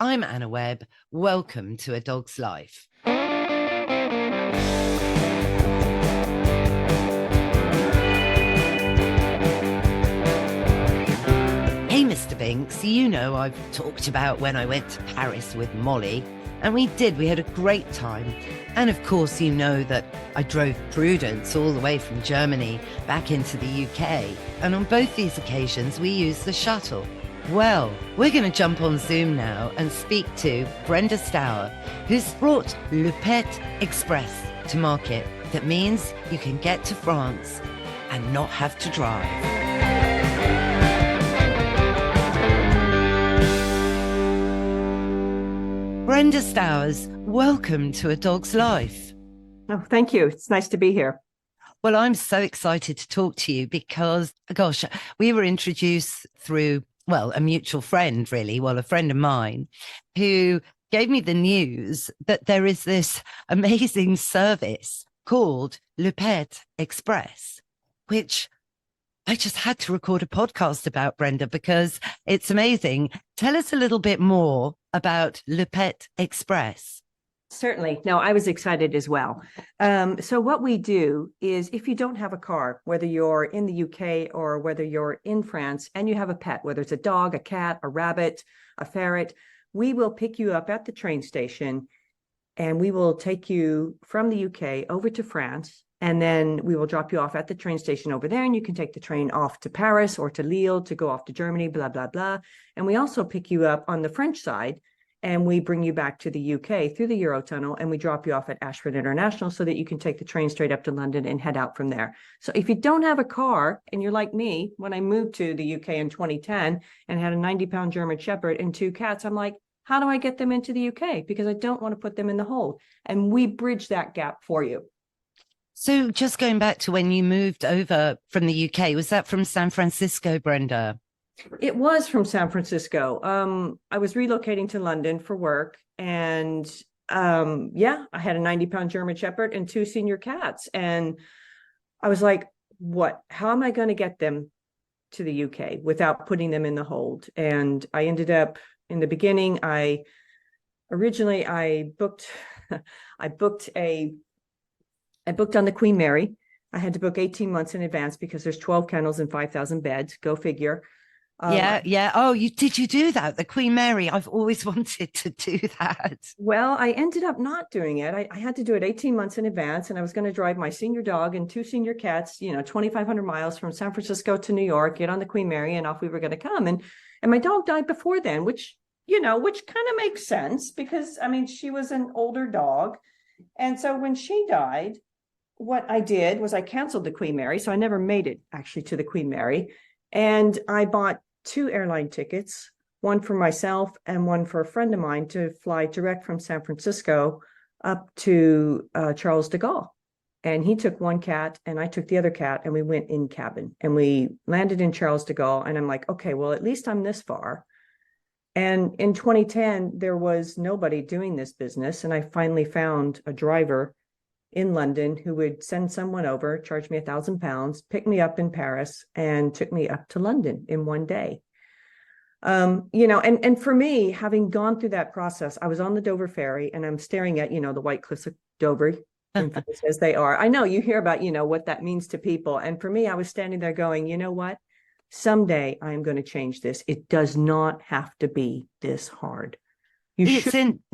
I'm Anna Webb. Welcome to A Dog's Life. Hey, Mr. Binks, you know I've talked about when I went to Paris with Molly, and we had a great time. And of course, you know that I drove Prudence all the way from Germany back into the UK. And on both these occasions, we used the shuttle. Well, we're going to jump on Zoom now and speak to Brenda Stowers, who's brought Le Pet Express to market. That means you can get to France and not have to drive. Brenda Stowers, welcome to A Dog's Life. Oh, thank you. It's nice to be here. Well, I'm so excited to talk to you because, gosh, we were introduced through, well, a mutual friend, really, a friend of mine who gave me the news that there is this amazing service called Le Pet Express, which I just had to record a podcast about, Brenda, because it's amazing. Tell us a little bit more about Le Pet Express. Certainly. No, I was excited as well. So what we do is if you don't have a car, whether you're in the UK or whether you're in France and you have a pet, whether it's a dog, a cat, a rabbit, a ferret, we will pick you up at the train station and we will take you from the UK over to France. And then we will drop you off at the train station over there and you can take the train off to Paris or to Lille to go off to Germany, blah, blah, blah. And we also pick you up on the French side and we bring you back to the UK through the Eurotunnel and we drop you off at Ashford International so that you can take the train straight up to London and head out from there. So if you don't have a car and you're like me, when I moved to the UK in 2010 and had a 90-pound German Shepherd and 2 cats, I'm like, how do I get them into the UK? Because I don't want to put them in the hold. And we bridge that gap for you. So just going back to when you moved over from the UK, was that from San Francisco, Brenda? It was from San Francisco. I was relocating to London for work and I had a 90-pound German Shepherd and 2 senior cats. And I was like, how am I going to get them to the UK without putting them in the hold? And I ended up in the beginning, I booked on the Queen Mary. I had to book 18 months in advance because there's 12 kennels and 5,000 beds. Go figure. Yeah. Oh, did you do that? The Queen Mary? I've always wanted to do that. Well, I ended up not doing it. I had to do it 18 months in advance, and I was going to drive my senior dog and 2 senior cats, 2,500 miles from San Francisco to New York, get on the Queen Mary, and off we were going to come. And my dog died before then, which kind of makes sense because, she was an older dog. And so when she died, what I did was I canceled the Queen Mary. So I never made it actually to the Queen Mary. And I bought 2 airline tickets, one for myself and one for a friend of mine to fly direct from San Francisco up to Charles de Gaulle. And he took 1 cat and I took the other cat and we went in cabin and we landed in Charles de Gaulle. And I'm like, okay, well, at least I'm this far. And in 2010, there was nobody doing this business. And I finally found a driver in London who would send someone over, charge me £1,000, pick me up in Paris and took me up to London in one day. And for me, having gone through that process, I was on the Dover ferry and I'm staring at, the White Cliffs of Dover, as they are. I know you hear about, what that means to people. And for me, I was standing there going, you know what? Someday I am going to change this. It does not have to be this hard.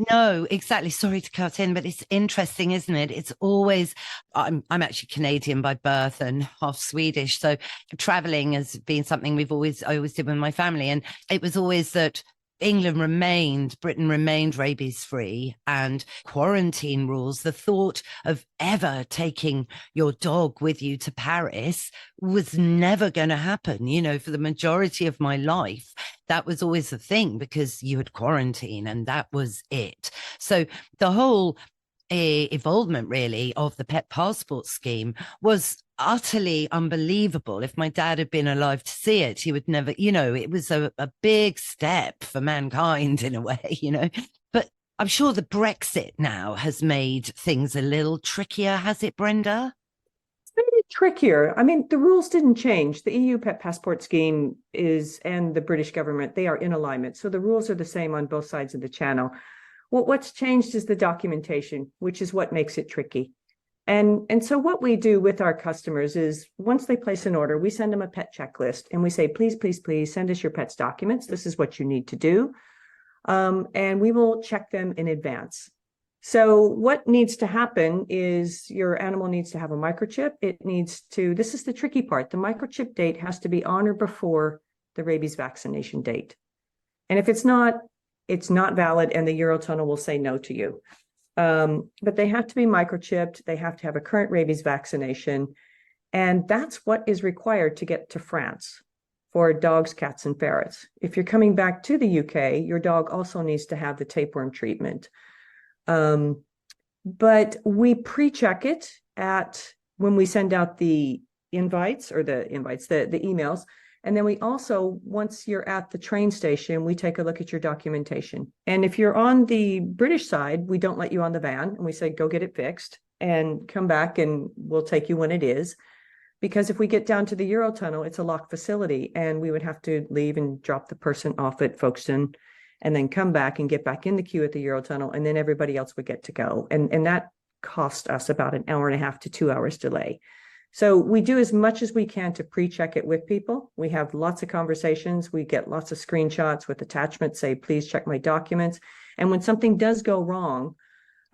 No, exactly. Sorry to cut in, but it's interesting, isn't it? It's always, I'm actually Canadian by birth and half Swedish. So traveling has been something I always did with my family. And it was always that Britain remained rabies free and quarantine rules. The thought of ever taking your dog with you to Paris was never going to happen. For the majority of my life, that was always the thing because you had quarantine and that was it. So the whole evolvement really of the pet passport scheme was utterly unbelievable. If my dad had been alive to see it, he would never, it was a big step for mankind in a way, But I'm sure the Brexit now has made things a little trickier, has it, Brenda? It's made it trickier. I mean, the rules didn't change. The EU pet passport scheme and the British government, they are in alignment. So the rules are the same on both sides of the channel. What's changed is the documentation, which is what makes it tricky. And so what we do with our customers is once they place an order, we send them a pet checklist and we say, please, please, please send us your pet's documents. This is what you need to do. And we will check them in advance. So what needs to happen is your animal needs to have a microchip. This is the tricky part. The microchip date has to be on or before the rabies vaccination date. And if it's not valid and the Eurotunnel will say no to you. But they have to be microchipped. They have to have a current rabies vaccination. And that's what is required to get to France for dogs, cats, and ferrets. If you're coming back to the UK, your dog also needs to have the tapeworm treatment. But we pre-check it when we send out the emails. And then we also, once you're at the train station, we take a look at your documentation. And if you're on the British side, we don't let you on the van and we say, go get it fixed and come back and we'll take you when it is. Because if we get down to the Eurotunnel, it's a locked facility and we would have to leave and drop the person off at Folkestone and then come back and get back in the queue at the Eurotunnel, and then everybody else would get to go. And that cost us about an hour and a half to 2 hours delay. So we do as much as we can to pre-check it with people. We have lots of conversations. We get lots of screenshots with attachments, say, please check my documents. And when something does go wrong,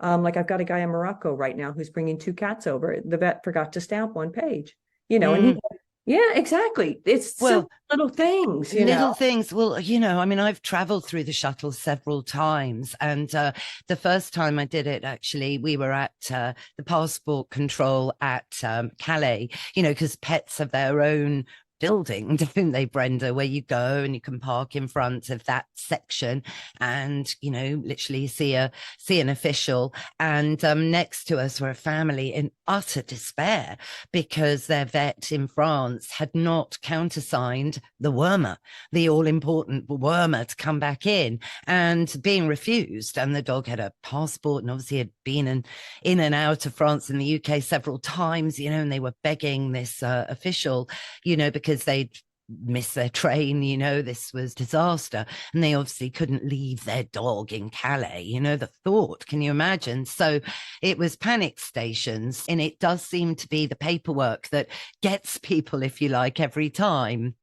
like I've got a guy in Morocco right now who's bringing 2 cats over. The vet forgot to stamp 1 page, and yeah, exactly. It's little things, things. Well, I mean, I've traveled through the shuttle several times. And the first time I did it, actually, we were at the passport control at Calais, because pets have their own building, don't they, Brenda, where you go and you can park in front of that section and literally see an official. And next to us were a family in utter despair because their vet in France had not countersigned the wormer, the all-important wormer, to come back in, and being refused. And the dog had a passport and obviously had been in and out of France and the UK several times, and they were begging this official, because they'd missed their train, this was disaster. And they obviously couldn't leave their dog in Calais, the thought, can you imagine? So it was panic stations. And it does seem to be the paperwork that gets people, if you like, every time.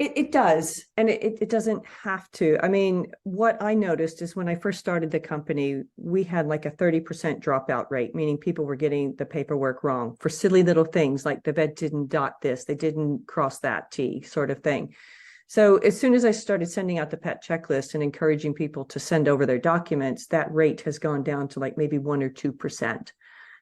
It does. And it doesn't have to. I mean, what I noticed is when I first started the company, we had like a 30% dropout rate, meaning people were getting the paperwork wrong for silly little things like the vet didn't dot this, they didn't cross that T, sort of thing. So as soon as I started sending out the pet checklist and encouraging people to send over their documents, that rate has gone down to like maybe 1 or 2%.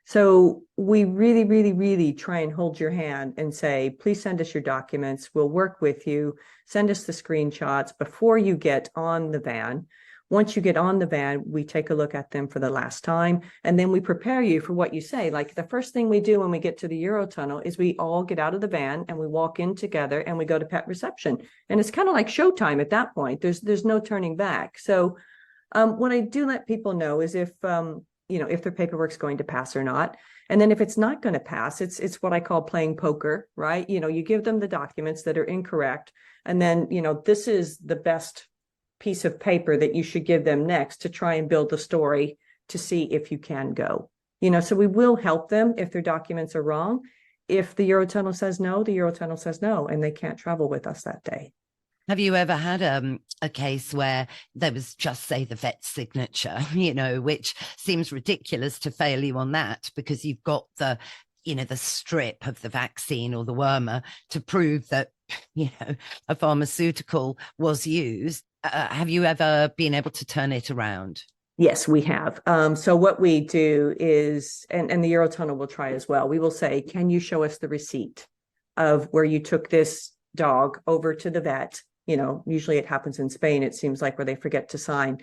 So we really, really, really try and hold your hand and say, please send us your documents. We'll work with you. Send us the screenshots before you get on the van. Once you get on the van, we take a look at them for the last time. And then we prepare you for what you say. Like the first thing we do when we get to the Eurotunnel is we all get out of the van and we walk in together and we go to pet reception. And it's kind of like showtime at that point. There's no turning back. So what I do let people know is if their paperwork's going to pass or not. And then if it's not going to pass, it's what I call playing poker, right? You give them the documents that are incorrect. And then, this is the best piece of paper that you should give them next to try and build the story to see if you can go. So we will help them if their documents are wrong. If the Eurotunnel says no, the Eurotunnel says no, and they can't travel with us that day. Have you ever had a case where there was just, say, the vet's signature, which seems ridiculous to fail you on that because you've got the strip of the vaccine or the wormer to prove that, a pharmaceutical was used. Have you ever been able to turn it around? Yes, we have. So what we do is, and the Eurotunnel will try as well, we will say, can you show us the receipt of where you took this dog over to the vet? Usually it happens in Spain, it seems like, where they forget to sign,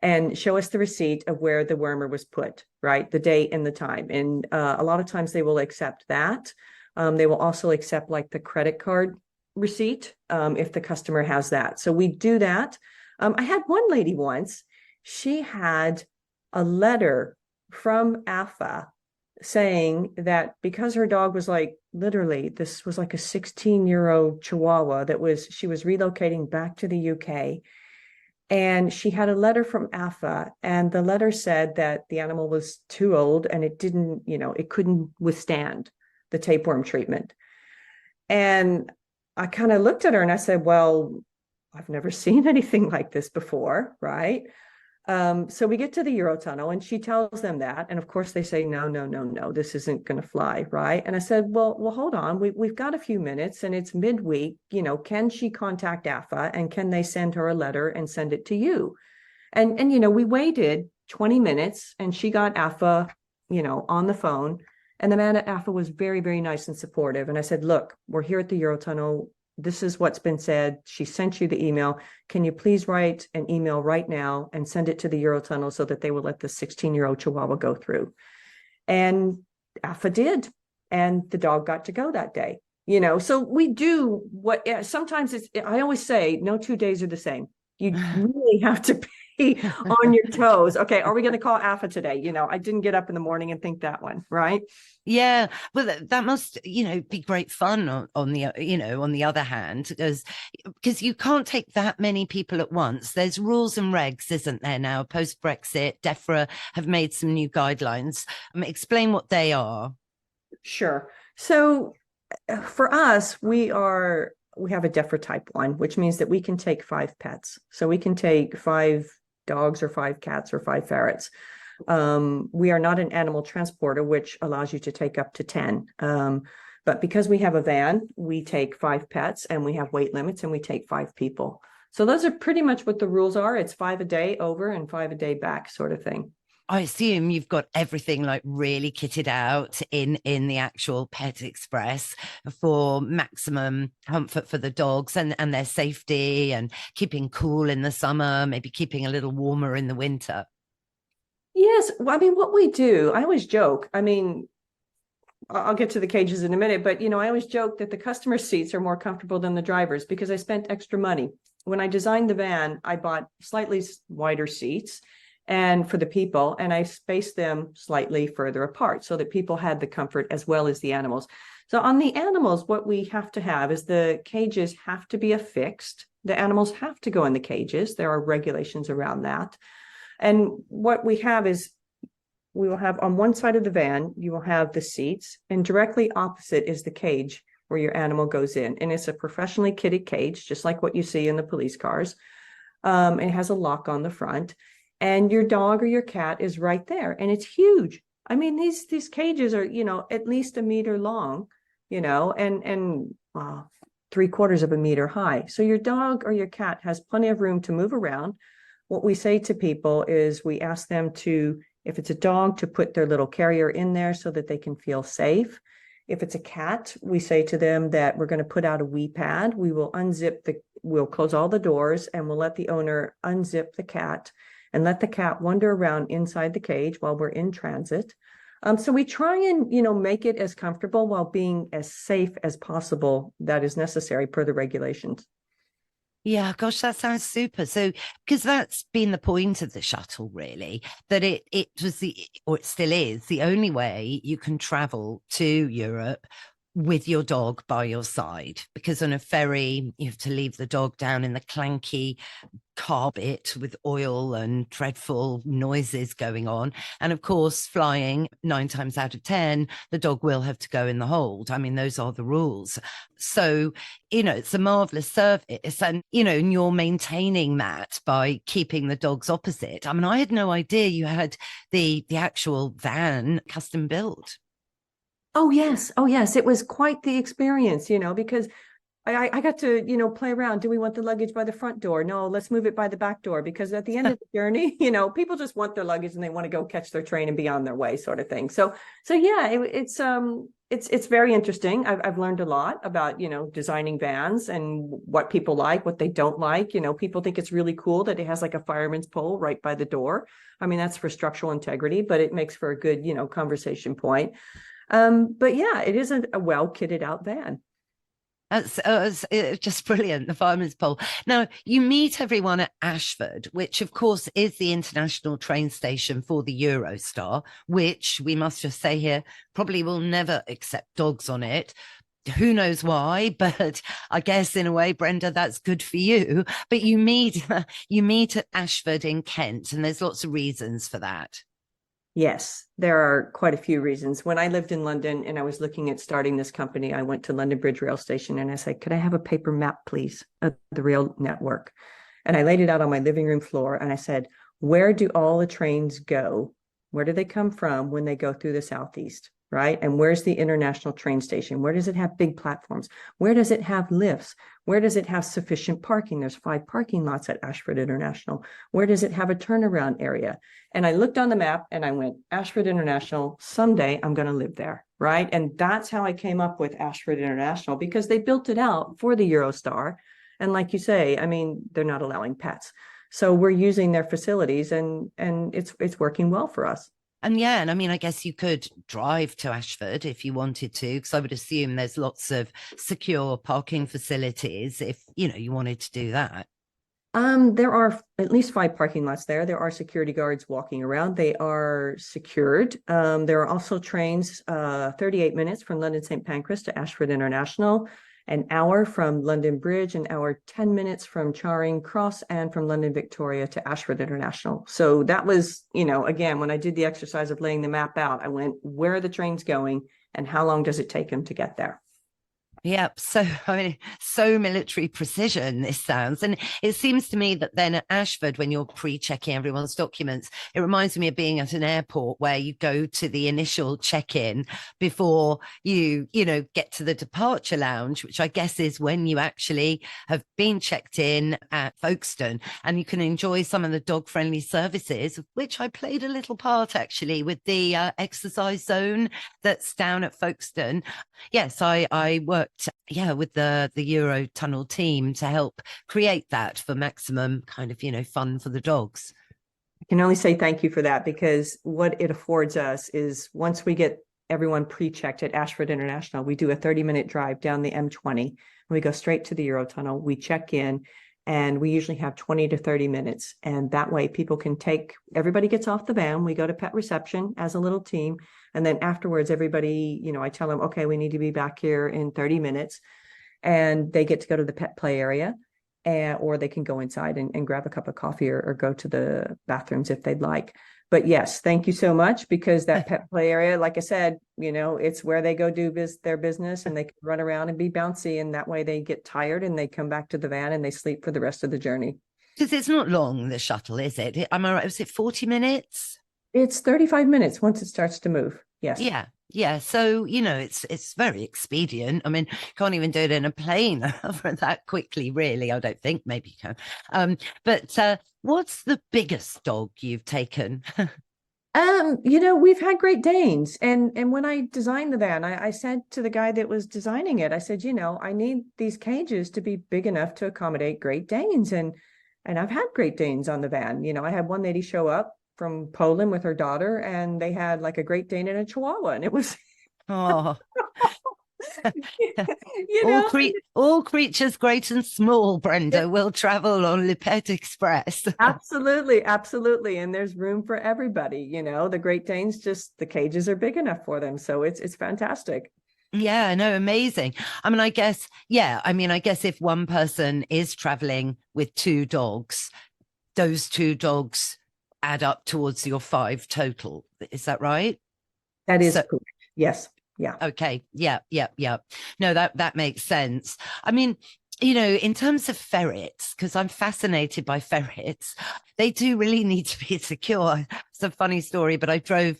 and show us the receipt of where the wormer was put, right? The date and the time. And a lot of times they will accept that. They will also accept like the credit card receipt if the customer has that. So we do that. I had one lady once, she had a letter from AFA saying that because her dog was like literally, this was like a 16-year-old Chihuahua she was relocating back to the UK. And she had a letter from AFA, and the letter said that the animal was too old and it didn't, it couldn't withstand the tapeworm treatment. And I kind of looked at her and I said, well, I've never seen anything like this before, right? So we get to the Eurotunnel and she tells them that. And of course they say, no, no, no, no, this isn't going to fly, right? And I said, well, hold on. We've got a few minutes and it's midweek. Can she contact AFA and can they send her a letter and send it to you? And we waited 20 minutes and she got AFA, on the phone. And the man at AFA was very, very nice and supportive. And I said, look, we're here at the Eurotunnel. This is what's been said. She sent you the email. Can you please write an email right now and send it to the Eurotunnel so that they will let the 16-year-old Chihuahua go through? And AFA did. And the dog got to go that day. So we do what sometimes I always say, no 2 days are the same. You really have to be on your toes. Okay, are we going to call AFA today? I didn't get up in the morning and think that one, right? Yeah, well, that must, be great fun on the other hand, because you can't take that many people at once. There's rules and regs, isn't there now? Post-Brexit, DEFRA have made some new guidelines. Explain what they are. Sure. So for us, we have a DEFRA type 1, which means that we can take 5 pets. So we can take 5 dogs or 5 cats or 5 ferrets. We are not an animal transporter, which allows you to take up to 10. But because we have a van, we take 5 pets and we have weight limits and we take 5 people. So those are pretty much what the rules are. It's 5 a day over and 5 a day back sort of thing. I assume you've got everything like really kitted out in the actual Pet Express for maximum comfort for the dogs and their safety and keeping cool in the summer, maybe keeping a little warmer in the winter. Yes. Well, what we do, I always joke. I'll get to the cages in a minute, but I always joke that the customer seats are more comfortable than the drivers because I spent extra money. When I designed the van, I bought slightly wider seats and for the people, and I spaced them slightly further apart so that people had the comfort as well as the animals. So on the animals, what we have to have is the cages have to be affixed. The animals have to go in the cages. There are regulations around that. And what we have is we will have on one side of the van, you will have the seats, and directly opposite is the cage where your animal goes in. And it's a professionally kitted cage, just like what you see in the police cars. It has a lock on the front. And your dog or your cat is right there. And it's huge. These cages are, at least 1 meter long, and 3/4 of a meter high. So your dog or your cat has plenty of room to move around. What we say to people is we ask them to, if it's a dog, to put their little carrier in there so that they can feel safe. If it's a cat, we say to them that we're going to put out a wee pad. We'll close all the doors and we'll let the owner unzip the cat and let the cat wander around inside the cage while we're in transit. So we try and, make it as comfortable while being as safe as possible that is necessary per the regulations. Yeah, gosh, that sounds super. So, because that's been the point of the shuttle, really, that it was or it still is, the only way you can travel to Europe with your dog by your side, because on a ferry, you have to leave the dog down in the clanky car bit with oil and dreadful noises going on. And of course, flying 9 times out of 10, the dog will have to go in the hold. Those are the rules. So, it's a marvelous service. And, and you're maintaining that by keeping the dogs opposite. I had no idea you had the actual van custom built. Oh, yes. Oh, yes. It was quite the experience, because I got to, play around. Do we want the luggage by the front door? No, let's move it by the back door, because at the end of the journey, people just want their luggage and they want to go catch their train and be on their way, sort of thing. So yeah, it's very interesting. I've learned a lot about, designing vans and what people like, what they don't like. People think it's really cool that it has like a fireman's pole right by the door. That's for structural integrity, but it makes for a good, conversation point. But yeah, it is a well kitted out van. It's just brilliant, the fireman's pole. Now, you meet everyone at Ashford, which, of course, is the international train station for the Eurostar, which we must just say here probably will never accept dogs on it. Who knows why, but I guess in a way, Brenda, that's good for you. But you meet at Ashford in Kent, and there's lots of reasons for that. Yes, there are quite a few reasons. When I lived in London and I was looking at starting this company, I went to London Bridge Rail Station and I said, could I have a paper map, please, of the rail network? And I laid it out on my living room floor and I said, where do all the trains go? Where do they come from when they go through the Southeast? Right? And where's the international train station? Where does it have big platforms? Where does it have lifts? Where does it have sufficient parking? There's 5 parking lots at Ashford International. Where does it have a turnaround area? And I looked on the map and I went, Ashford International, someday I'm going to live there. Right? And that's how I came up with Ashford International, because they built it out for the Eurostar. And like you say, I mean, they're not allowing pets. So we're using their facilities and it's working well for us. And yeah, and I mean, I guess you could drive to Ashford if you wanted to, because I would assume there's lots of secure parking facilities if, you wanted to do that. There are at least 5 parking lots there. There are security guards walking around. They are secured. There are also trains, 38 minutes from London St. Pancras to Ashford International, an hour from London Bridge, an hour 10 minutes from Charing Cross, and from London Victoria to Ashford International. So that was, again, when I did the exercise of laying the map out, I went, where are the trains going and how long does it take them to get there? Yep. So, I mean, so military precision, this sounds. And it seems to me that then at Ashford, when you're pre-checking everyone's documents, it reminds me of being at an airport where you go to the initial check-in before you get to the departure lounge, which I guess is when you actually have been checked in at Folkestone, and you can enjoy some of the dog-friendly services, which I played a little part actually with the exercise zone that's down at Folkestone. Yes, I worked with the Eurotunnel team to help create that for maximum kind of fun for the dogs. I can only say thank you for that, because what it affords us is, once we get everyone pre-checked at Ashford International, we do a 30-minute drive down the M20. We go straight to the Eurotunnel, we check in, and we usually have 20 to 30 minutes. And that way people can everybody gets off the van, we go to pet reception as a little team. And then afterwards, everybody, I tell them, okay, we need to be back here in 30 minutes. And they get to go to the pet play area, or they can go inside and grab a cup of coffee or go to the bathrooms if they'd like. But yes, thank you so much, because that pet play area, like I said, it's where they go do their business, and they can run around and be bouncy. And that way they get tired and they come back to the van and they sleep for the rest of the journey. Because it's not long, the shuttle, is it? Am I right? Was it 40 minutes? It's 35 minutes once it starts to move. Yes. Yeah. Yeah. So, it's very expedient. I mean, can't even do it in a plane that quickly, really. I don't think. Maybe you can. But what's the biggest dog you've taken? We've had Great Danes. And when I designed the van, I said to the guy that was designing it, I said, I need these cages to be big enough to accommodate Great Danes. And I've had Great Danes on the van. I had one lady show up from Poland with her daughter, and they had like a Great Dane and a Chihuahua, and it was Oh, all creatures great and small, Brenda, will travel on Le Pet Express. Absolutely, absolutely. And there's room for everybody. The Great Danes, just the cages are big enough for them, so it's fantastic. Yeah, no, amazing. I guess if one person is traveling with 2 dogs, those 2 dogs add up towards your 5 total. Is that right? That is correct. Yes. Yeah. Okay. Yeah. No, that makes sense. I mean, in terms of ferrets, because I'm fascinated by ferrets, they do really need to be secure. It's a funny story, but I drove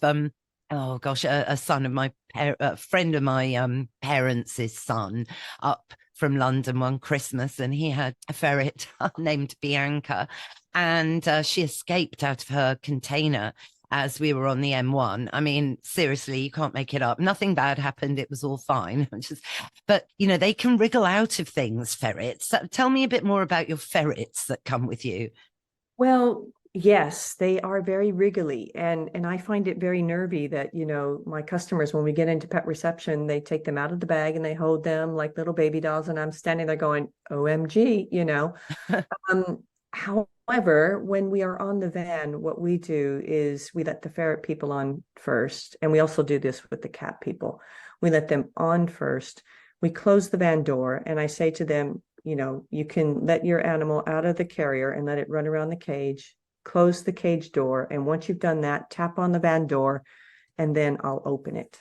oh gosh, a son of my a friend of my parents' son up from London one Christmas, and he had a ferret named Bianca, and she escaped out of her container as we were on the M1. I mean, seriously, you can't make it up. Nothing bad happened. It was all fine. But, they can wriggle out of things, ferrets. So tell me a bit more about your ferrets that come with you. Well, Yes, they are very wriggly, and I find it very nervy that, my customers, when we get into pet reception, they take them out of the bag and they hold them like little baby dolls, and I'm standing there going, OMG. Um, However, when we are on the van, what we do is we let the ferret people on first, and we also do this with the cat people. We let them on first. We close the van door, and I say to them, you can let your animal out of the carrier and let it run around the cage, close the cage door, and once you've done that, tap on the van door, and then I'll open it.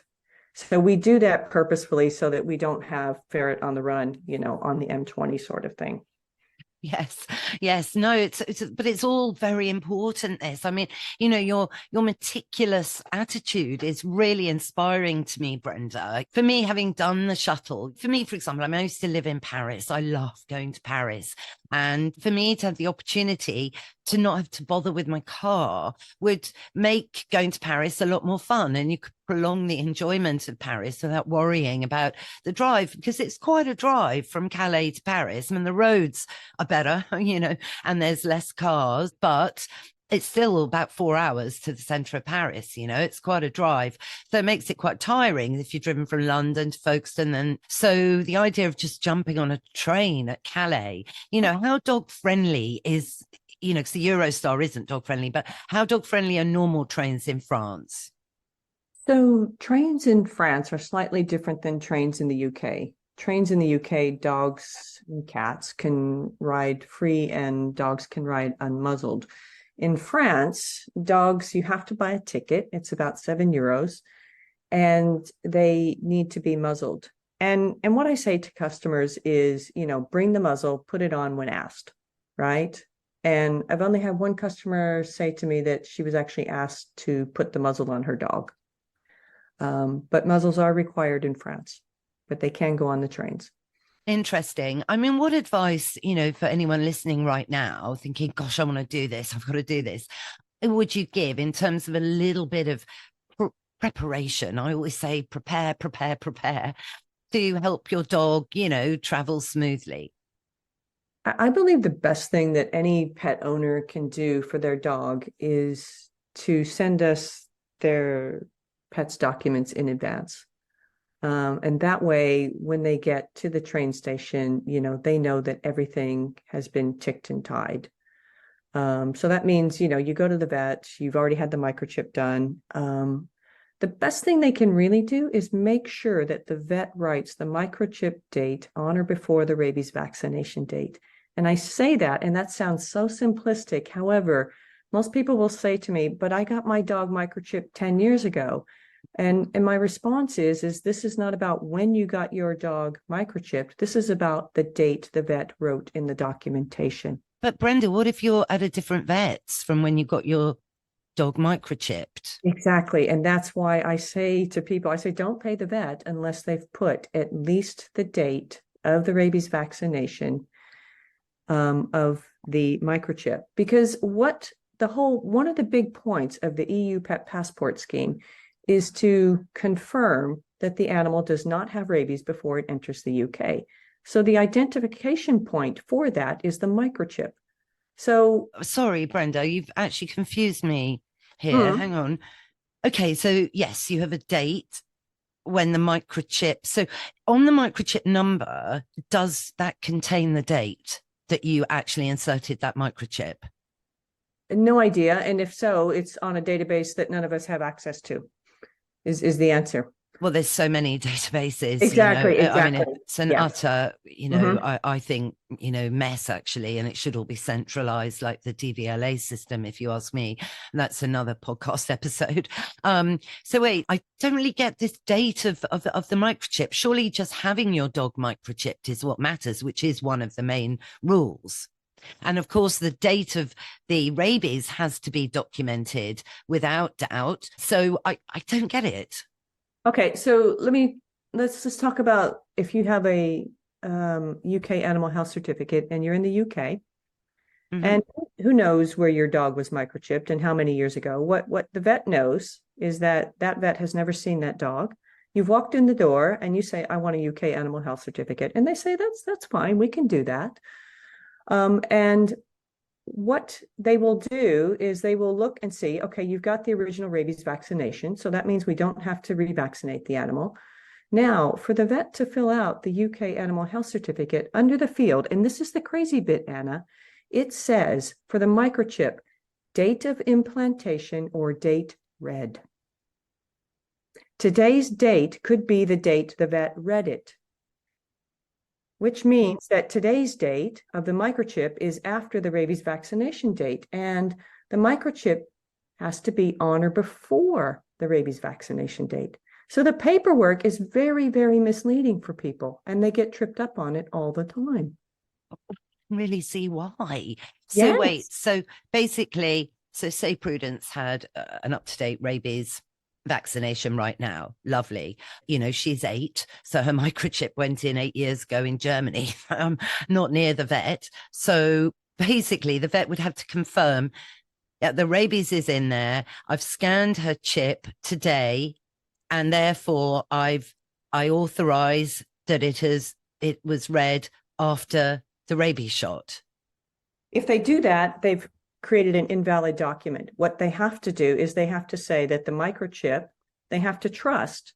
So we do that purposefully so that we don't have ferret on the run, on the M20 sort of thing. Yes, yes, no, but it's all very important. This, I mean, your meticulous attitude is really inspiring to me, Brenda. For me, having done the shuttle, for me, for example, I used to live in Paris. I love going to Paris, and for me to have the opportunity to not have to bother with my car would make going to Paris a lot more fun, and you could prolong the enjoyment of Paris without worrying about the drive, because it's quite a drive from Calais to Paris. I mean, the roads are better, and there's less cars, but it's still about 4 hours to the center of Paris. It's quite a drive. So it makes it quite tiring if you're driven from London to Folkestone. And so the idea of just jumping on a train at Calais, how dog friendly is, because the Eurostar isn't dog friendly, but how dog friendly are normal trains in France? So trains in France are slightly different than trains in the UK. Trains in the UK, dogs and cats can ride free and dogs can ride unmuzzled. In France, dogs, you have to buy a ticket. It's about €7, and they need to be muzzled. And what I say to customers is, bring the muzzle, put it on when asked, right? And I've only had one customer say to me that she was actually asked to put the muzzle on her dog. But muzzles are required in France, but they can go on the trains. Interesting. I mean, what advice, for anyone listening right now thinking, gosh, I want to do this, I've got to do this, would you give in terms of a little bit of preparation? I always say prepare to help your dog, travel smoothly. I believe the best thing that any pet owner can do for their dog is to send us their pet's documents in advance. And that way, when they get to the train station, they know that everything has been ticked and tied. So that means, you go to the vet, you've already had the microchip done. The best thing they can really do is make sure that the vet writes the microchip date on or before the rabies vaccination date. And I say that, and that sounds so simplistic. However, most people will say to me, but I got my dog microchipped 10 years ago. And my response is this is not about when you got your dog microchipped. This is about the date the vet wrote in the documentation. But Brenda, what if you're at a different vet's from when you got your dog microchipped? Exactly. And that's why I say to people, don't pay the vet unless they've put at least the date of the rabies vaccination of the microchip. Because one of the big points of the EU pet passport scheme is to confirm that the animal does not have rabies before it enters the UK. So the identification point for that is the microchip. So sorry, Brenda, you've actually confused me here. Hang on. Okay, so yes, you have a date when the microchip. So on the microchip number, does that contain the date that you actually inserted that microchip? No idea. And if so, it's on a database that none of us have access to, is the answer. Well, there's so many databases. Exactly. I mean, it's an utter, Mm-hmm. I think, mess actually, and it should all be centralized like the DVLA system, if you ask me. And that's another podcast episode. So wait, I don't really get this date of the microchip. Surely just having your dog microchipped is what matters, which is one of the main rules. And of course, the date of the rabies has to be documented without doubt. So I don't get it. Okay, so let's just talk about if you have a UK animal health certificate and you're in the UK, mm-hmm. and who knows where your dog was microchipped and how many years ago. What the vet knows is that vet has never seen that dog. You've walked in the door and you say, I want a UK animal health certificate. And they say, that's fine, we can do that. And what they will do is they will look and see, okay, you've got the original rabies vaccination. So that means we don't have to revaccinate the animal. Now, for the vet to fill out the UK animal health certificate under the field, and this is the crazy bit, Anna, it says for the microchip, date of implantation or date read. Today's date could be the date the vet read it, which means that today's date of the microchip is after the rabies vaccination date. And the microchip has to be on or before the rabies vaccination date. So the paperwork is very, very misleading for people, and they get tripped up on it all the time. Really see why. So Yes. wait, so basically, so say Prudence had an up-to-date rabies vaccination right now. Lovely. You know, she's 8. So her microchip went in 8 years ago in Germany, not near the vet. So basically the vet would have to confirm that the rabies is in there. I've scanned her chip today, and therefore I authorize that it was read after the rabies shot. If they do that, they've created an invalid document. What they have to do is they have to say that the microchip, they have to trust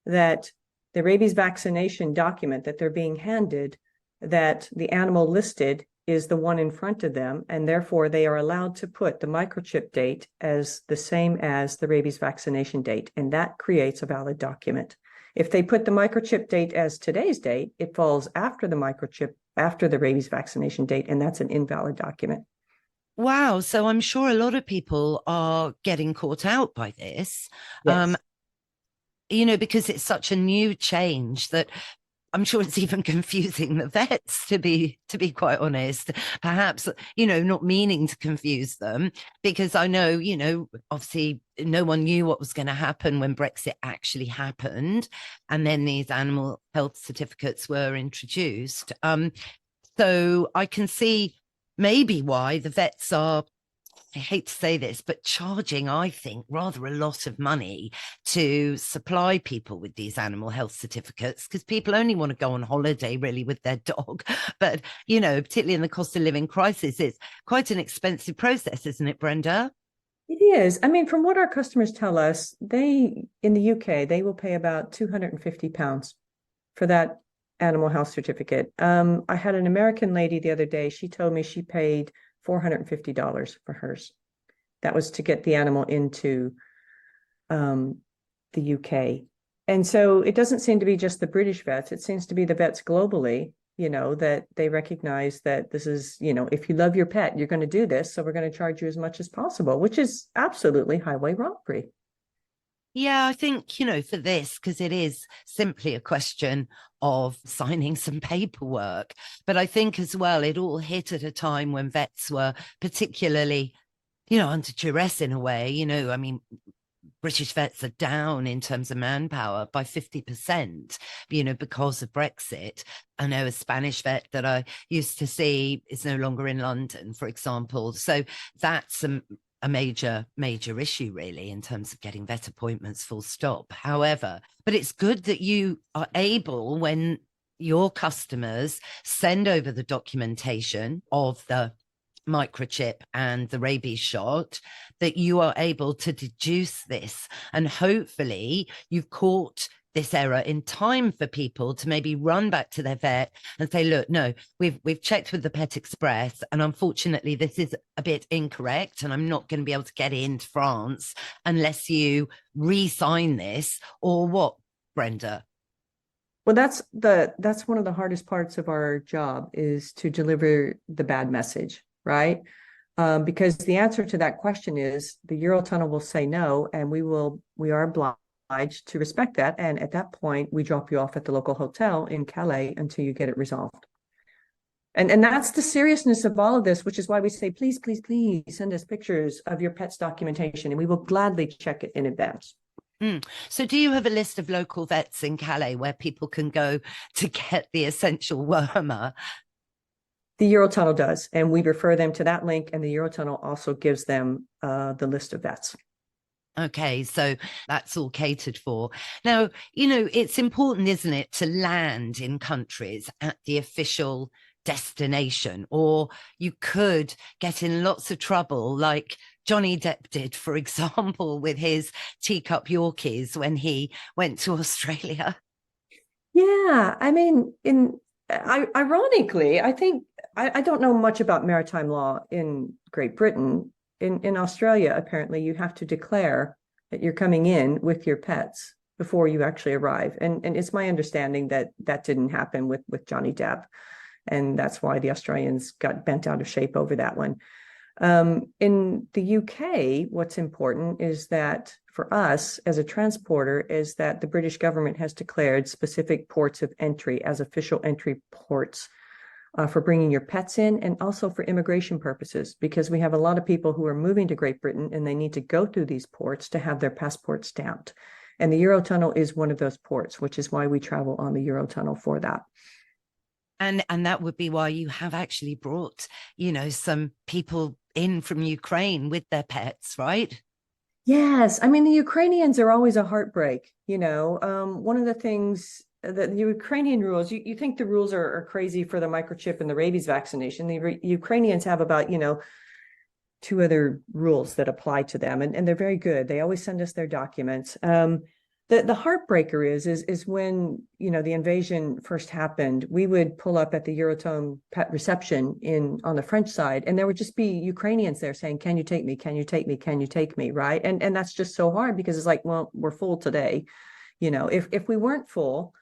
that the rabies vaccination document that they're being handed, that the animal listed is the one in front of them, and therefore they are allowed to put the microchip date as the same as the rabies vaccination date, and that creates a valid document. If they put the microchip date as today's date, it falls after the microchip, after the rabies vaccination date, and that's an invalid document. Wow. So I'm sure a lot of people are getting caught out by this. Yes. You know, because it's such a new change that I'm sure it's even confusing the vets, to be quite honest. Perhaps, you know, not meaning to confuse them, because I know, you know, obviously no one knew what was going to happen when Brexit actually happened, and then these animal health certificates were introduced. So I can see maybe why the vets are, I hate to say this, but charging, I think, rather a lot of money to supply people with these animal health certificates, because people only want to go on holiday really with their dog. But, you know, particularly in the cost of living crisis, it's quite an expensive process, isn't it, Brenda? It is. I mean, from what our customers tell us, they, in the UK, they will pay about £250 for that animal health certificate. I had an American lady the other day. She told me she paid $450 for hers. That was to get the animal into the UK. And so it doesn't seem to be just the British vets. It seems to be the vets globally, you know, that they recognize that this is, you know, if you love your pet, you're going to do this. So we're going to charge you as much as possible, which is absolutely highway robbery. Yeah, I think, you know, for this, because it is simply a question of signing some paperwork. But I think as well, it all hit at a time when vets were particularly, you know, under duress in a way. You know, I mean, British vets are down in terms of manpower by 50%, you know, because of Brexit. I know a Spanish vet that I used to see is no longer in London, for example. So that's a major issue really in terms of getting vet appointments, full stop. However, but it's good that you are able, when your customers send over the documentation of the microchip and the rabies shot, that you are able to deduce this, and hopefully you've caught this error in time for people to maybe run back to their vet and say, look, no, we've checked with the Pet Express, and unfortunately this is a bit incorrect, and I'm not going to be able to get into France unless you re-sign this. Or what, Brenda? Well, that's one of the hardest parts of our job, is to deliver the bad message, right? Because the answer to that question is the Eurotunnel will say no, and we are obliged to respect that. And at that point, we drop you off at the local hotel in Calais until you get it resolved. And that's the seriousness of all of this, which is why we say, please, please, please send us pictures of your pet's documentation, and we will gladly check it in advance. So do you have a list of local vets in Calais where people can go to get the essential wormer? The Eurotunnel does, and we refer them to that link, and the Eurotunnel also gives them the list of vets. Okay, so that's all catered for. Now, you know, it's important, isn't it, to land in countries at the official destination, or you could get in lots of trouble, like Johnny Depp did, for example, with his teacup Yorkies when he went to Australia. Yeah, I mean, ironically, I think I don't know much about maritime law in Great Britain. In Australia, apparently, you have to declare that you're coming in with your pets before you actually arrive. And it's my understanding that that didn't happen with Johnny Depp, and that's why the Australians got bent out of shape over that one. In the UK, what's important is that for us as a transporter is that the British government has declared specific ports of entry as official entry ports for bringing your pets in, and also for immigration purposes, because we have a lot of people who are moving to Great Britain and they need to go through these ports to have their passport stamped. And the Eurotunnel is one of those ports, which is why we travel on the Eurotunnel for that. And that would be why you have actually brought, some people in from Ukraine with their pets, right? Yes, I mean the Ukrainians are always a heartbreak. One of the things that the Ukrainian rules, you think the rules are crazy for the microchip and the rabies vaccination. The Ukrainians have about, two other rules that apply to them, and they're very good. They always send us their documents. The heartbreaker is when, the invasion first happened, we would pull up at the Eurotone pet reception on the French side, and there would just be Ukrainians there saying, "Can you take me? Can you take me? Can you take me?" Right? And that's just so hard, because it's like, well, we're full today. If we weren't full,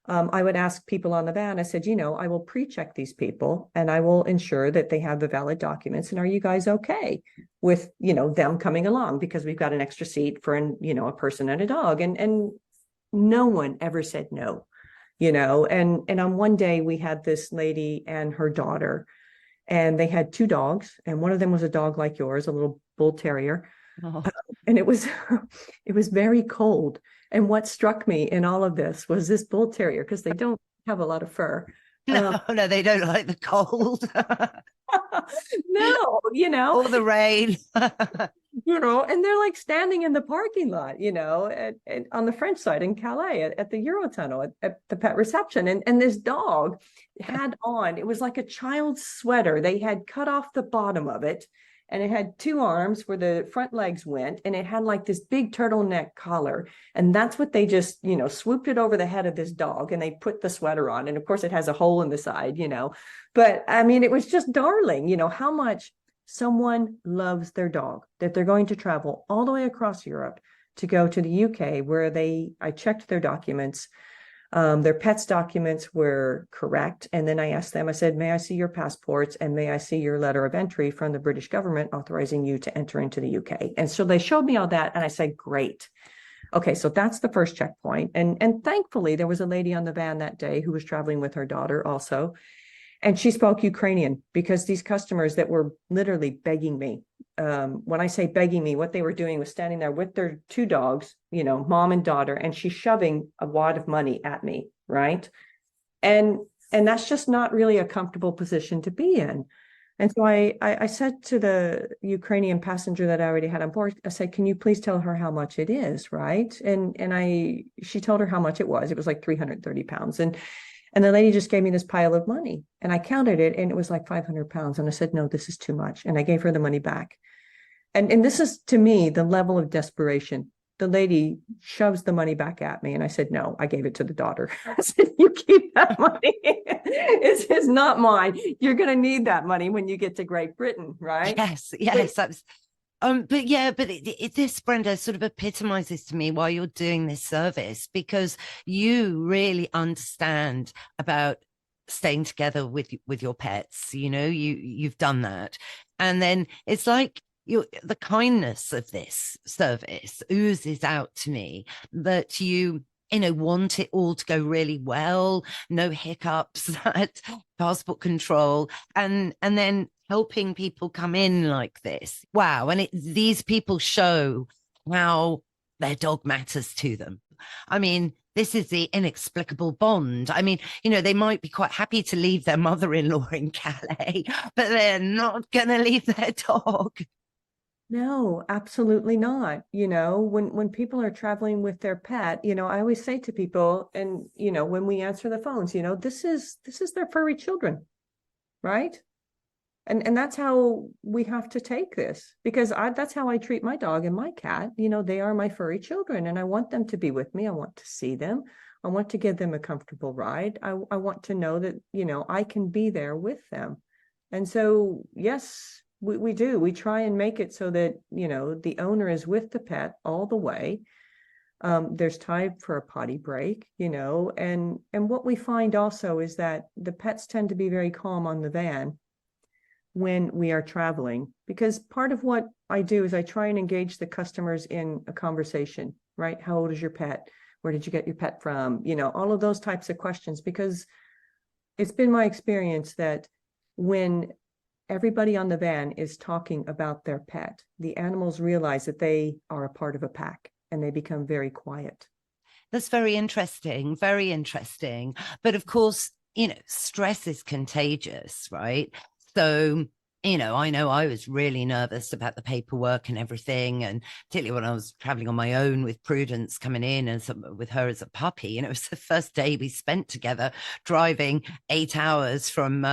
I would ask people on the van, I said, I will pre-check these people and I will ensure that they have the valid documents. And are you guys okay with, them coming along? Because we've got an extra seat for, a person and a dog. And no one ever said no, and on one day we had this lady and her daughter, and they had two dogs, and one of them was a dog like yours, a little bull terrier. Oh. And it was very cold. And what struck me in all of this was this bull terrier, because they don't have a lot of fur. No, they don't like the cold. No, or the rain. And they're like standing in the parking lot, on the French side in Calais at the Eurotunnel at the pet reception. And this dog had on, it was like a child's sweater. They had cut off the bottom of it, and it had two arms where the front legs went, and it had like this big turtleneck collar. And that's what they just, swooped it over the head of this dog, and they put the sweater on. And of course it has a hole in the side, but I mean, it was just darling, how much someone loves their dog, that they're going to travel all the way across Europe to go to the UK, where I checked their documents. Their pets' documents were correct. And then I asked them, I said, may I see your passports, and may I see your letter of entry from the British government authorizing you to enter into the UK? And so they showed me all that, and I said, great. Okay, so that's the first checkpoint. And thankfully, there was a lady on the van that day who was traveling with her daughter also. And she spoke Ukrainian, because these customers that were literally begging me, when I say begging me, what they were doing was standing there with their two dogs, mom and daughter, and she's shoving a wad of money at me, right? And that's just not really a comfortable position to be in. And so I said to the Ukrainian passenger that I already had on board, I said, can you please tell her how much it is, right? And she told her how much it was. It was like 330 pounds. And the lady just gave me this pile of money, and I counted it, and it was like 500 pounds. And I said, no, this is too much. And I gave her the money back. And this is, to me, the level of desperation. The lady shoves the money back at me, and I said, no, I gave it to the daughter. I said, you keep that money. It's not mine. You're going to need that money when you get to Great Britain, right? Yes. That's this, Brenda, sort of epitomizes to me why you're doing this service, because you really understand about staying together with your pets. You've done that, and then it's like the kindness of this service oozes out to me, that you want it all to go really well, no hiccups at passport control, and then helping people come in like this. Wow. And these people show how their dog matters to them. I mean, this is the inexplicable bond. I mean, they might be quite happy to leave their mother-in-law in Calais, but they're not going to leave their dog. No, absolutely not. When people are traveling with their pet, I always say to people, and when we answer the phones, this is their furry children. right? And that's how we have to take this, because that's how I treat my dog and my cat. You know, they are my furry children, and I want them to be with me. I want to see them. I want to give them a comfortable ride. I want to know that, you know, I can be there with them. And so, yes, we do. We try and make it so that, you know, the owner is with the pet all the way. There's time for a potty break, you know, and what we find also is that the pets tend to be very calm on the van when we are traveling, because part of what I do is I try and engage the customers in a conversation, right? How old is your pet? Where did you get your pet from? You know, all of those types of questions, because it's been my experience that when everybody on the van is talking about their pet, the animals realize that they are a part of a pack and they become very quiet. That's very interesting, very interesting. But of course, you know, stress is contagious, right? So, you know I was really nervous about the paperwork and everything. And particularly when I was traveling on my own with Prudence coming in and with her as a puppy. And it was the first day we spent together driving 8 hours from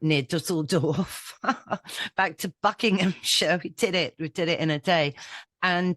near Dusseldorf back to Buckinghamshire. We did it in a day. And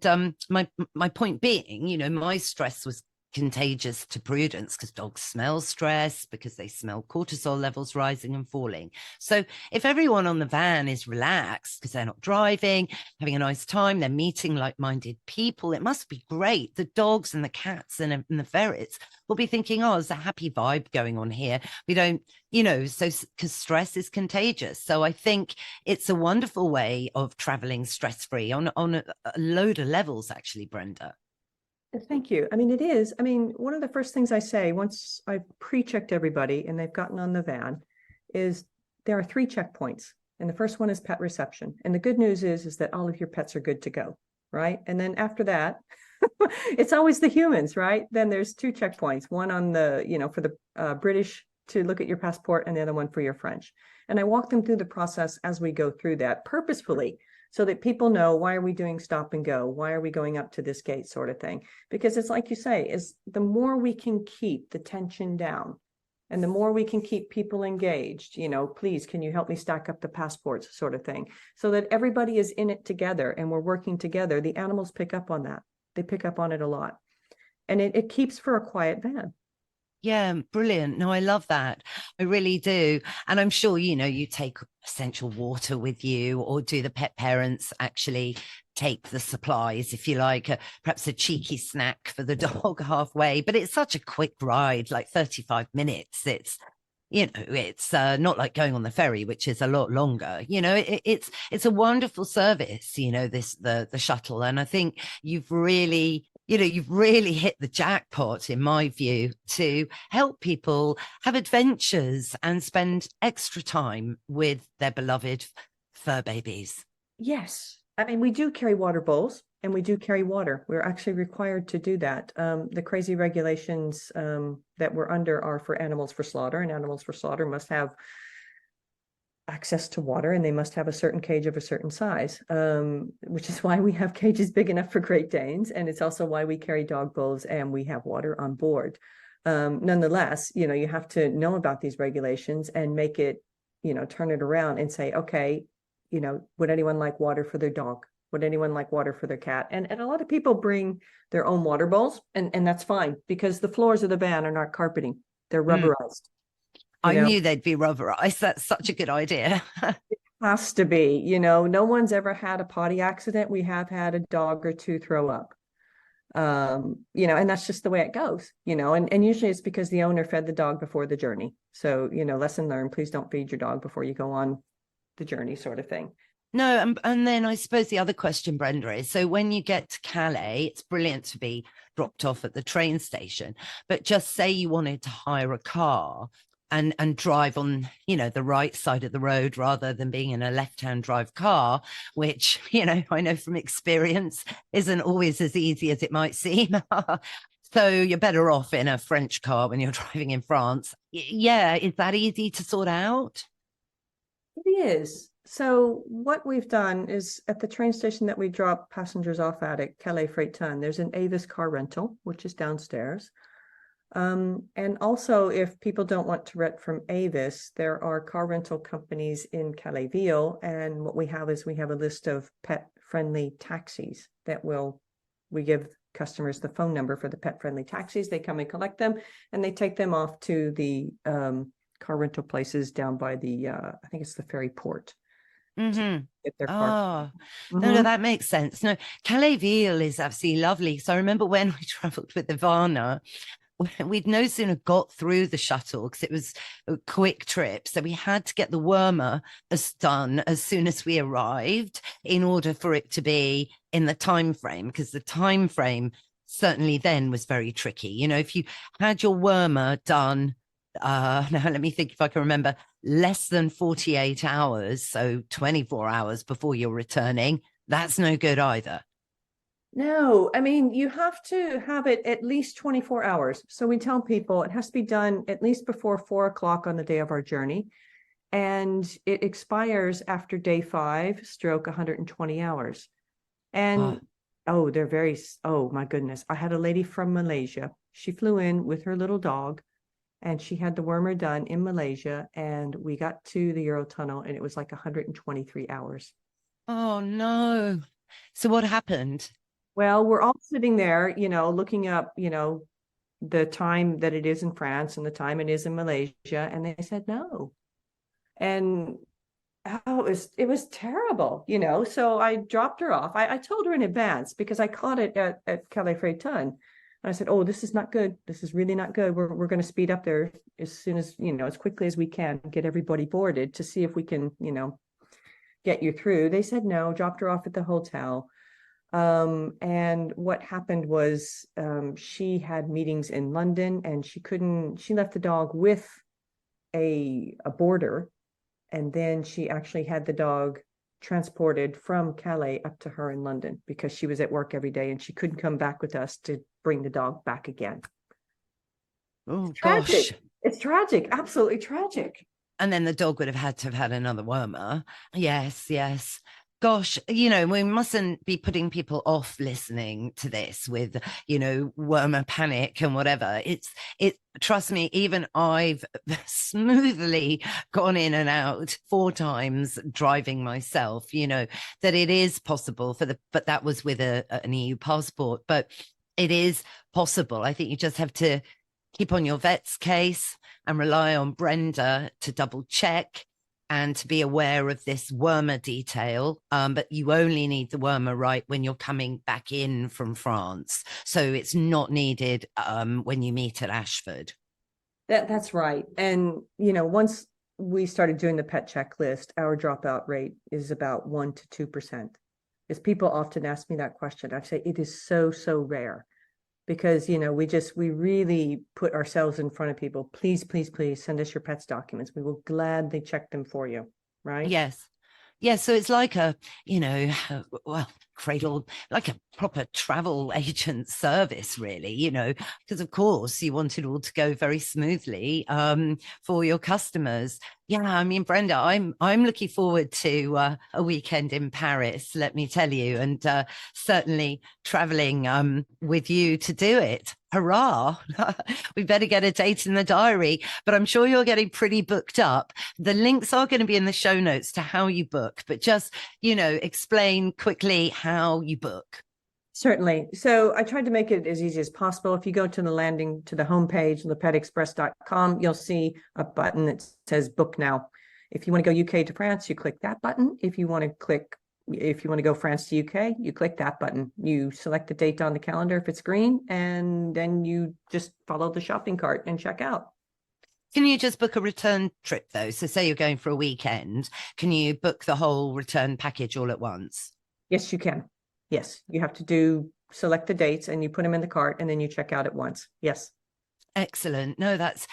my point being, you know, my stress was contagious to Prudence because dogs smell stress, because they smell cortisol levels rising and falling. So if everyone on the van is relaxed because they're not driving, having a nice time, they're meeting like-minded people, it must be great. The dogs and the cats and the ferrets will be thinking, oh, there's a happy vibe going on here. We don't, you know, so because stress is contagious. So I think it's a wonderful way of traveling stress-free on a load of levels, actually, Brenda. Thank you. I mean, it is. I mean, one of the first things I say once I've pre-checked everybody and they've gotten on the van is there are 3 checkpoints. And the first one is pet reception. And the good news is that all of your pets are good to go, right? And then after that, it's always the humans, right? Then there's 2 checkpoints, one on the, you know, for the British to look at your passport and the other one for your French. And I walk them through the process as we go through that purposefully, so that people know, why are we doing stop and go? Why are we going up to this gate, sort of thing? Because it's like you say, is the more we can keep the tension down and the more we can keep people engaged, you know, please, can you help me stack up the passports, sort of thing, so that everybody is in it together and we're working together. The animals pick up on that. They pick up on it a lot. And it keeps for a quiet van. Yeah, brilliant. No, I love that. I really do. And I'm sure, you know, you take essential water with you, or do the pet parents actually take the supplies, if you like, perhaps a cheeky snack for the dog halfway? But it's such a quick ride, like 35 minutes. It's, you know, it's not like going on the ferry, which is a lot longer. You know, it's a wonderful service, you know, the shuttle. And I think you've really hit the jackpot, in my view, to help people have adventures and spend extra time with their beloved fur babies. Yes. I mean, we do carry water bowls and we do carry water. We're actually required to do that. The crazy regulations that we're under are for animals for slaughter, and animals for slaughter must have access to water, and they must have a certain cage of a certain size, which is why we have cages big enough for Great Danes. And it's also why we carry dog bowls and we have water on board. Nonetheless, you know, you have to know about these regulations and make it, you know, turn it around and say, okay, you know, would anyone like water for their dog? Would anyone like water for their cat? And a lot of people bring their own water bowls, and that's fine, because the floors of the van are not carpeting. They're rubberized. I knew they'd be rubberized. That's such a good idea. It has to be, you know, no one's ever had a potty accident. We have had a dog or 2 throw up. You know, and that's just the way it goes, you know, and usually it's because the owner fed the dog before the journey. So, you know, lesson learned, please don't feed your dog before you go on the journey, sort of thing. No, and then I suppose the other question, Brenda, is, so when you get to Calais, it's brilliant to be dropped off at the train station, but just say you wanted to hire a car and drive on, you know, the right side of the road rather than being in a left-hand drive car, which, you know, I know from experience isn't always as easy as it might seem. So you're better off in a French car when you're driving in France. Yeah, is that easy to sort out? It is. So what we've done is, at the train station that we drop passengers off at Calais Freight Ton, there's an Avis car rental, which is downstairs. And also, if people don't want to rent from Avis, there are car rental companies in Calais-Ville. And what we have is we have a list of pet-friendly taxis that we give customers the phone number for the pet-friendly taxis. They come and collect them, and they take them off to the car rental places down by the, I think it's the ferry port. Mm-hmm. Get their car. Oh, no, that makes sense. No, Calais-Ville is absolutely lovely. So I remember when I traveled with Ivana, we'd no sooner got through the shuttle because it was a quick trip. So we had to get the wormer done as soon as we arrived in order for it to be in the time frame, because the time frame certainly then was very tricky. You know, if you had your wormer done, now let me think if I can remember, less than 48 hours, so 24 hours before you're returning, that's no good either. No, I mean, you have to have it at least 24 hours. So we tell people it has to be done at least before 4 o'clock on the day of our journey. And it expires after day 5, stroke 120 hours. And oh, oh my goodness. I had a lady from Malaysia. She flew in with her little dog, and she had the wormer done in Malaysia. And we got to the Eurotunnel, and it was like 123 hours. Oh, no. So what happened? Well, we're all sitting there, looking up, the time that it is in France and the time it is in Malaysia. And they said no. And it was terrible, So I dropped her off. I told her in advance because I caught it at Calais Freighton. And I said, oh, this is not good. This is really not good. We're going to speed up there as soon as, as quickly as we can, get everybody boarded to see if we can, get you through. They said no, dropped her off at the hotel. And what happened was she had meetings in London, and she left the dog with a boarder, and then she actually had the dog transported from Calais up to her in London because she was at work every day and she couldn't come back with us to bring the dog back again. Oh, it's gosh. tragic. It's tragic, absolutely tragic. And then the dog would have had to have had another wormer. Yes, yes. Gosh, we mustn't be putting people off listening to this with, wormer panic and whatever. Trust me, even I've smoothly gone in and out 4 times driving myself, that it is possible but that was with an EU passport, but it is possible. I think you just have to keep on your vet's case and rely on Brenda to double check and to be aware of this wormer detail. But you only need the wormer right when you're coming back in from France. So it's not needed when you meet at Ashford. That's right. And, once we started doing the pet checklist, our dropout rate is about 1 to 2%. Because people often ask me that question. I say it is so, so rare. Because, we really put ourselves in front of people. Please, please, please send us your pet's documents. We will gladly check them for you. Right? Yes. Yeah, so it's like a, cradle, like a proper travel agent service, really, because of course you want it all to go very smoothly for your customers. Yeah, I mean, Brenda, I'm looking forward to a weekend in Paris, let me tell you, and certainly traveling with you to do it. Hurrah. We better get a date in the diary, but I'm sure you're getting pretty booked up. The links are going to be in the show notes to how you book, but just, explain quickly how you book. Certainly. So I tried to make it as easy as possible. If you go to the homepage, lepetexpress.com, you'll see a button that says book now. If you want to go UK to France, you click that button. If you want to go France to UK, you click that button. You select the date on the calendar if it's green, and then you just follow the shopping cart and check out. Can you just book a return trip though? So say you're going for a weekend, can you book the whole return package all at once? Yes, you can. Yes, you have to select the dates and you put them in the cart and then you check out at once. Yes. Excellent. No, that's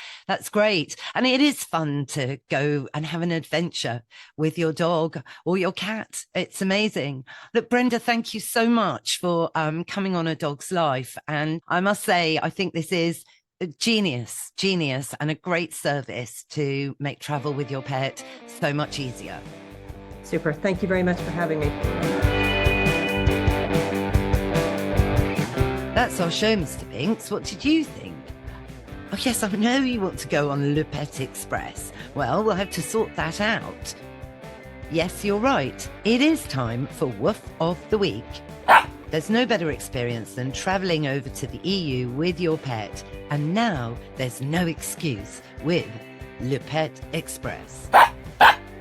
great. And it is fun to go and have an adventure with your dog or your cat. It's amazing. Look, Brenda, thank you so much for coming on A Dog's Life. And I must say, I think this is a genius, and a great service to make travel with your pet so much easier. Super. Thank you very much for having me. That's our show, Mr. Binks. What did you think? yes, I know you want to go on Le Pet Express. Well, we'll have to sort that out. Yes, you're right. It is time for Woof of the Week. There's no better experience than travelling over to the EU with your pet. And now there's no excuse with Le Pet Express.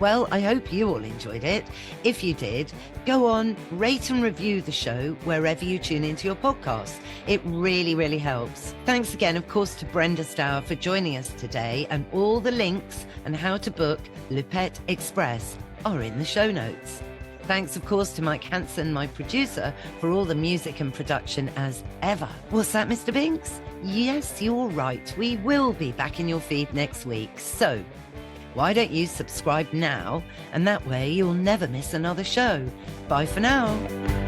Well, I hope you all enjoyed it. If you did, go on, rate and review the show wherever you tune into your podcast. It really, really helps. Thanks again, of course, to Brenda Stowers for joining us today, and all the links and how to book Le Pet Express are in the show notes. Thanks, of course, to Mike Hansen, my producer, for all the music and production as ever. What's that, Mr. Binks? Yes, you're right. We will be back in your feed next week. So why don't you subscribe now? And that way you'll never miss another show. Bye for now.